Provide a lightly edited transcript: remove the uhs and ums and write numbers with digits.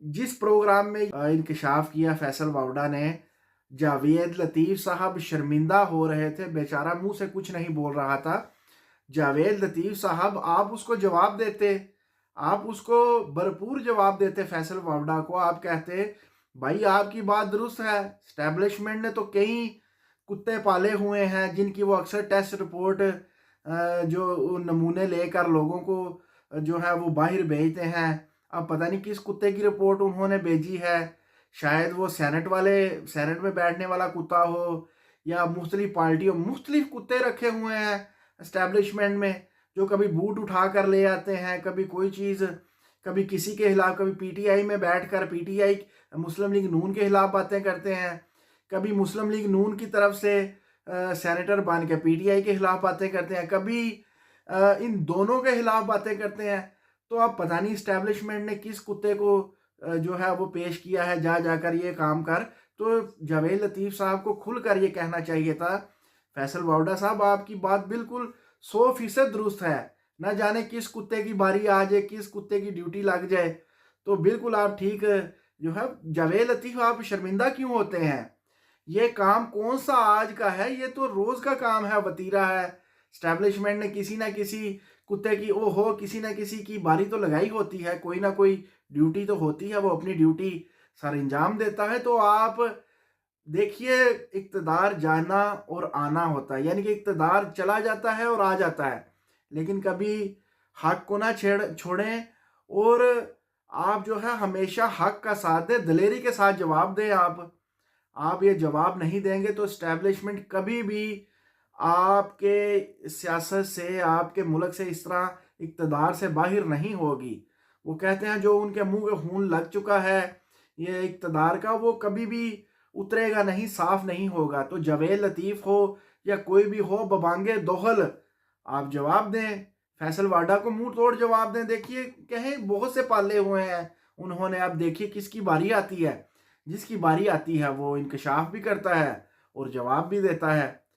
जिस प्रोग्राम में इंकशाफ किया फैसल वावड़ा ने, जावेद लतीफ़ साहब शर्मिंदा हो रहे थे, बेचारा मुँह से कुछ नहीं बोल रहा था। जावेद लतीफ़ साहब आप उसको जवाब देते, आप उसको भरपूर जवाब देते फैसल वावड़ा को। आप कहते भाई आपकी बात दुरुस्त है, एस्टैब्लिशमेंट ने तो कई कुत्ते पाले हुए हैं जिनकी वो अक्सर टेस्ट रिपोर्ट जो नमूने लेकर लोगों को जो है वो बाहर भेजते हैं। अब पता नहीं किस कुत्ते की रिपोर्ट उन्होंने भेजी है, शायद वो सेनेट में बैठने वाला कुत्ता हो या मुख्तलिफ पार्टियों मुख्तलिफ कुत्ते रखे हुए हैं एस्टैब्लिशमेंट में, जो कभी बूट उठा कर ले आते हैं, कभी कोई चीज़, कभी किसी के खिलाफ, कभी पीटीआई में बैठकर पीटीआई मुस्लिम लीग नून के खिलाफ बातें करते हैं, कभी मुस्लिम लीग नून की तरफ से सेनेटर बन के पीटीआई के खिलाफ बातें करते हैं, कभी इन दोनों के खिलाफ बातें करते हैं। तो अब पता नहीं इस्टेब्लिशमेंट ने किस कुत्ते को जो है वो पेश किया है जा जाकर ये काम कर। तो जावेद लतीफ़ साहब को खुलकर ये कहना चाहिए था, फैसल वावड़ा साहब आपकी बात बिल्कुल 100% दुरुस्त है, ना जाने किस कुत्ते की बारी आ जाए, किस कुत्ते की ड्यूटी लग जाए। तो बिल्कुल आप ठीक जो है जावेद लतीफ़ आप शर्मिंदा क्यों होते हैं? ये काम कौन सा आज का है, ये तो रोज का काम है, वतीरा है। स्टैब्लिशमेंट ने किसी ना किसी कुत्ते की ओहो किसी ना किसी की बारी तो लगाई होती है, कोई ना कोई ड्यूटी तो होती है, वो अपनी ड्यूटी सर अंजाम देता है। तो आप देखिए, इक़्तिदार जाना और आना होता है, यानी कि इक़्तिदार चला जाता है और आ जाता है, लेकिन कभी हक को ना छोड़ें और आप जो है हमेशा हक का साथ दें, दिलेरी के साथ जवाब दें। आप ये जवाब नहीं देंगे तो एस्टैब्लिशमेंट कभी भी आपके सियासत से, आपके मुल्क से, इस तरह इक़्तिदार से बाहर नहीं होगी। वो कहते हैं जो उनके मुँह पे खून लग चुका है ये इक़्तिदार का, वो कभी भी उतरेगा नहीं, साफ नहीं होगा। तो जावेद लतीफ़ हो या कोई भी हो, बबांगे दोहल आप जवाब दें, फैसल वाडा को मुंह तोड़ जवाब दें। देखिए कहें बहुत से पाले हुए हैं उन्होंने, अब देखिए किसकी बारी आती है, जिसकी बारी आती है वो इंकशाफ भी करता है और जवाब भी देता है।